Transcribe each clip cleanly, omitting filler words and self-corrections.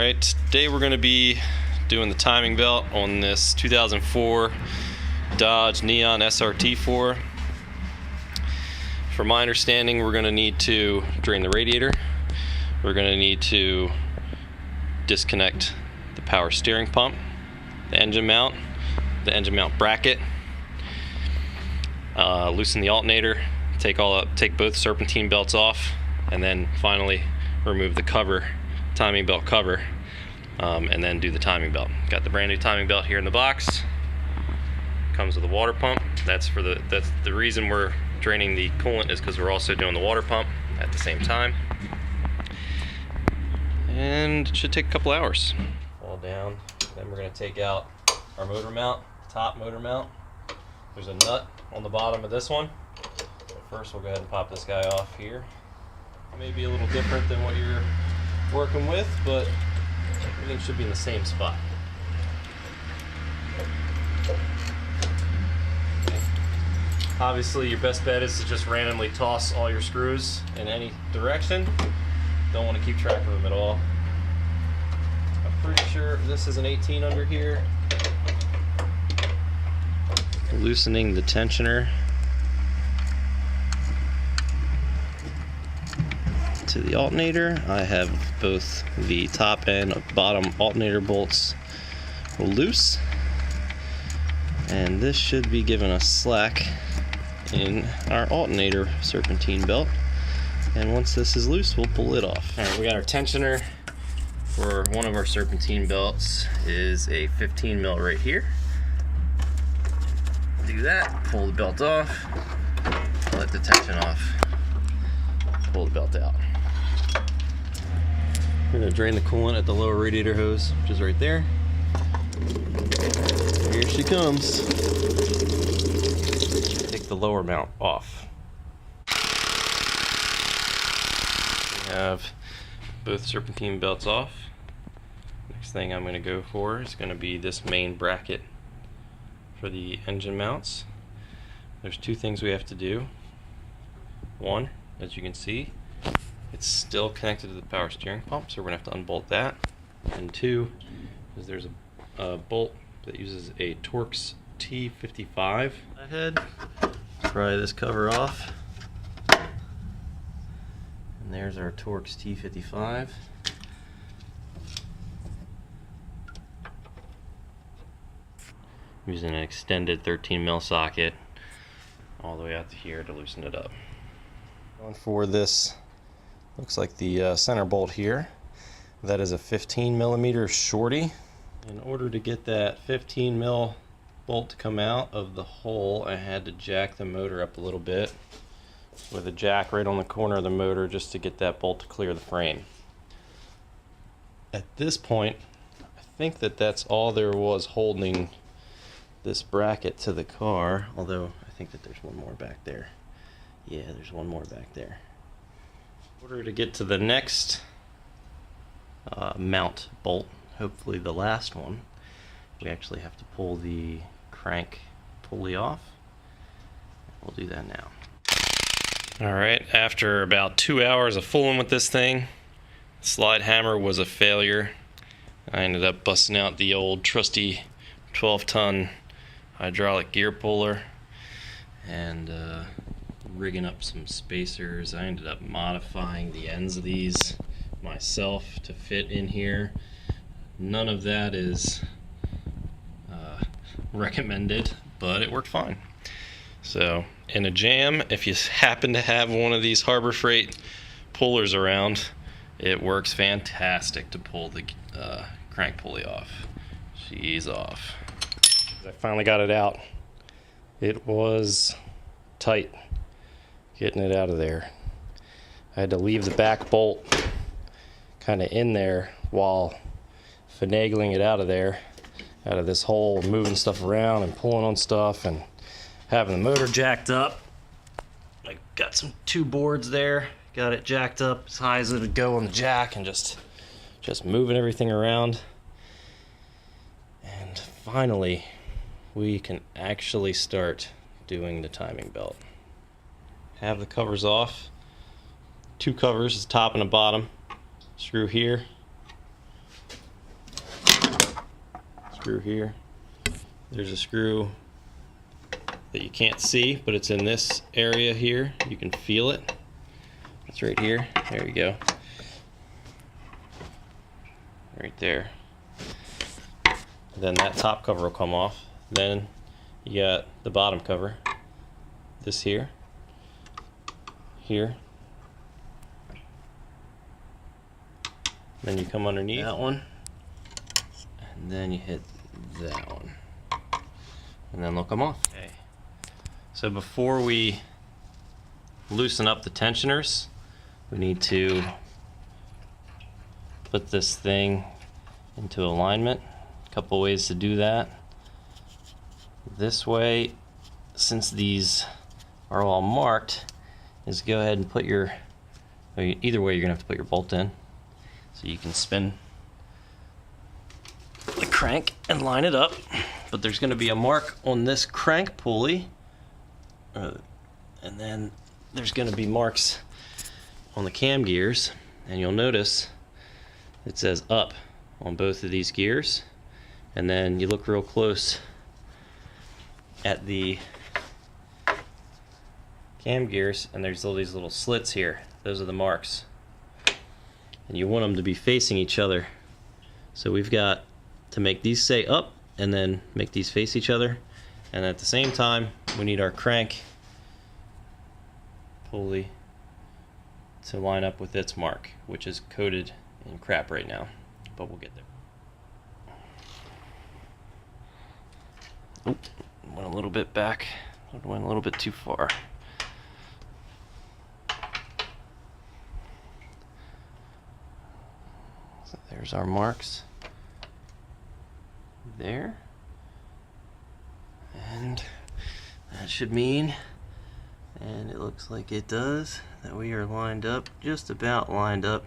Alright, today we're going to be doing the timing belt on this 2004 Dodge Neon SRT4. From my understanding, we're going to need to drain the radiator. We're going to need to disconnect the power steering pump, the engine mount bracket, loosen the alternator, take both serpentine belts off, and then finally remove the cover, timing belt cover, and then do the timing belt. Got the brand new timing belt here in the box. Comes with a water pump. That's the reason we're draining the coolant, is because we're also doing the water pump at the same time. And it should take a couple hours. All down. Then we're going to take out our motor mount, top motor mount. There's a nut on the bottom of this one. So first we'll go ahead and pop this guy off here. It may be a little different than what you're working with, but everything should be in the same spot. Okay. Obviously your best bet is to just randomly toss all your screws in any direction. Don't want to keep track of them at all. I'm pretty sure this is an 18 under here. Loosening the tensioner to the alternator. I have both the top and bottom alternator bolts loose, and this should be giving us slack in our alternator serpentine belt. And once this is loose, we'll pull it off. All right, we got our tensioner for one of our serpentine belts is a 15 mil right here. Do that, pull the belt off, let the tension off, pull the belt out. We're going to drain the coolant at the lower radiator hose, which is right there. Here she comes. Take the lower mount off. We have both serpentine belts off. Next thing I'm going to go for is going to be this main bracket for the engine mounts. There's two things we have to do. One, as you can see, it's still connected to the power steering pump, so we're going to have to unbolt that. And two, is there's a bolt that uses a Torx T55 head. Pry this cover off. And there's our Torx T55. Using an extended 13 mil socket all the way out to here to loosen it up. Going for this, looks like the center bolt here. That is a 15 millimeter shorty. In order to get that 15 mil bolt to come out of the hole, I had to jack the motor up a little bit with a jack right on the corner of the motor just to get that bolt to clear the frame. At this point, I think that's all there was holding this bracket to the car, although I think that there's one more back there. Yeah, there's one more back there. In order to get to the next mount bolt, hopefully the last one, we actually have to pull the crank pulley off. We'll do that now. Alright, after about 2 hours of fooling with this thing, the slide hammer was a failure. I ended up busting out the old trusty 12-ton hydraulic gear puller and rigging up some spacers. I ended up modifying the ends of these myself to fit in here. None of that is recommended, but it worked fine. So in a jam, if you happen to have one of these Harbor Freight pullers around, it works fantastic to pull the crank pulley off. She's off. I finally got it out. It was tight getting it out of there. I had to leave the back bolt kind of in there while finagling it out of there, out of this hole, moving stuff around and pulling on stuff and having the motor jacked up. I got two boards there, got it jacked up as high as it would go on the jack, and just moving everything around. And finally we can actually start doing the timing belt. Have the covers off. Two covers, the top and the bottom. Screw here, screw here. There's a screw that you can't see, but it's in this area here. You can feel it. It's right here. There you go. Right there. Then that top cover will come off. Then you got the bottom cover. This here. Here. Then you come underneath that one. And then you hit that one. And then they'll come off. Okay. So before we loosen up the tensioners, we need to put this thing into alignment. A couple ways to do that. This way, since these are all marked, is go ahead and put your, either way you're gonna have to put your bolt in. So you can spin the crank and line it up. But there's gonna be a mark on this crank pulley, and then there's gonna be marks on the cam gears, and you'll notice it says up on both of these gears. And then you look real close at the cam gears, and there's all these little slits here. Those are the marks, and you want them to be facing each other. So we've got to make these say up and then make these face each other, and at the same time we need our crank pulley to line up with its mark, which is coated in crap right now, but we'll get there. Oop, went a little bit back, went a little bit too far. So there's our marks there, and that should mean, and it looks like it does, that we are lined up, just about lined up.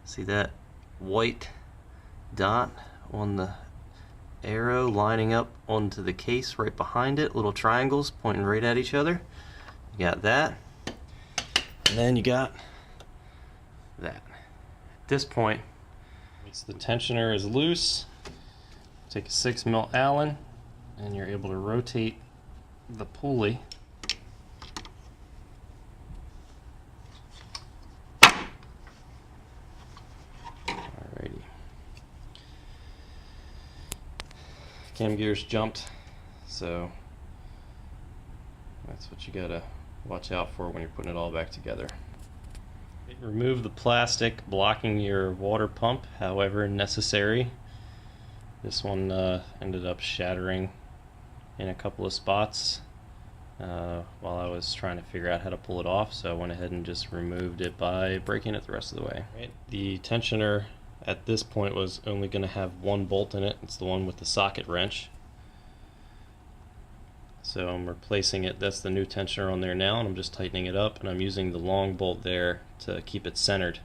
See that white dot on the arrow lining up onto the case right behind it, little triangles pointing right at each other. You got that, and then you got that. At this point, once the tensioner is loose, take a 6mm Allen and you're able to rotate the pulley alrighty. Cam gears jumped, so that's what you gotta watch out for when you're putting it all back together. Remove the plastic blocking your water pump however necessary. This one ended up shattering in a couple of spots while I was trying to figure out how to pull it off, so I went ahead and just removed it by breaking it the rest of the way. Right. The tensioner at this point was only going to have one bolt in it. It's the one with the socket wrench. So I'm replacing it. That's the new tensioner on there now, and I'm just tightening it up, and I'm using the long bolt there to keep it centered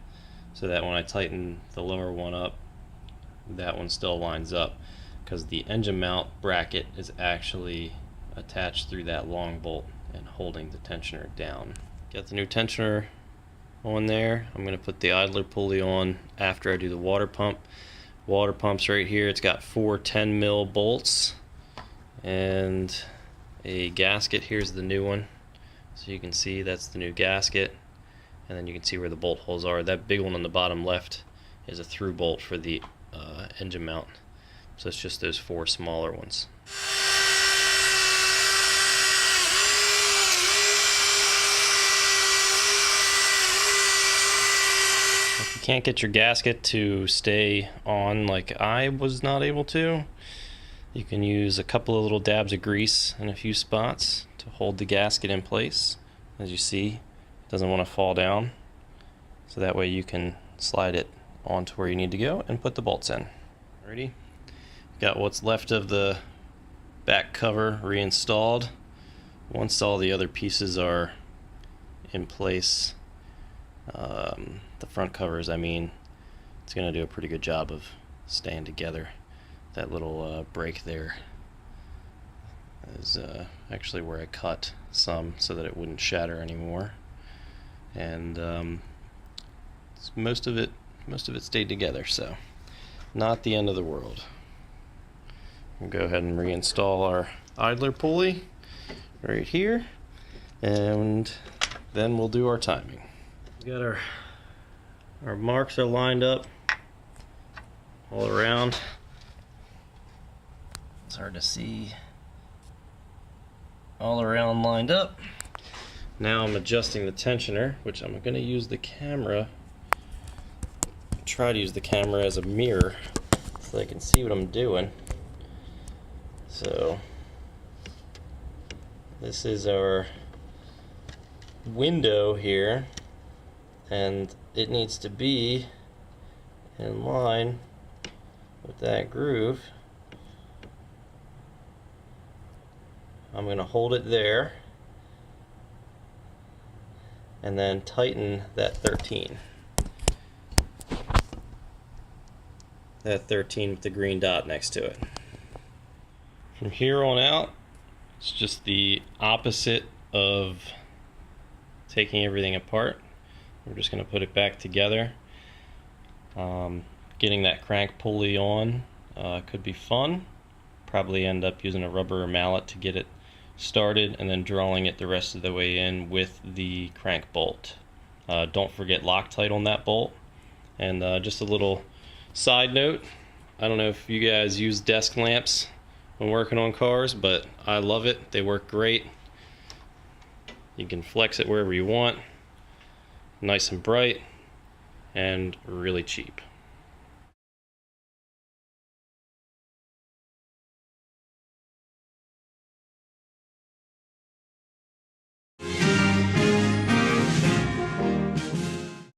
so that when I tighten the lower one up, that one still lines up, because the engine mount bracket is actually attached through that long bolt and holding the tensioner down. Got the new tensioner on there. I'm going to put the idler pulley on after I do the water pump. Water pump's right here. It's got 4 10mm bolts and a gasket. Here's the new one, so you can see that's the new gasket, and then you can see where the bolt holes are. That big one on the bottom left is a through bolt for the engine mount, so it's just those 4 smaller ones. If you can't get your gasket to stay on like I was not able to, you can use a couple of little dabs of grease in a few spots to hold the gasket in place. As you see, it doesn't want to fall down, so that way you can slide it onto where you need to go and put the bolts in. Alrighty, got what's left of the back cover reinstalled. Once all the other pieces are in place, the front covers, I mean, it's going to do a pretty good job of staying together. That little break there is actually where I cut some so that it wouldn't shatter anymore, and most of it stayed together, so not the end of the world. We'll go ahead and reinstall our idler pulley right here, and then we'll do our timing. We got our marks are lined up all around. It's hard to see. All around lined up. Now I'm adjusting the tensioner, which I'm going to use the camera. Try to use the camera as a mirror so I can see what I'm doing. So this is our window here, and it needs to be in line with that groove. I'm going to hold it there and then tighten that 13. That 13 with the green dot next to it. From here on out, it's just the opposite of taking everything apart. We're just going to put it back together. Getting that crank pulley on could be fun. Probably end up using a rubber mallet to get it started and then drawing it the rest of the way in with the crank bolt. Don't forget Loctite on that bolt. And just a little side note, I don't know if you guys use desk lamps when working on cars, but I love it. They work great. You can flex it wherever you want. Nice and bright and really cheap.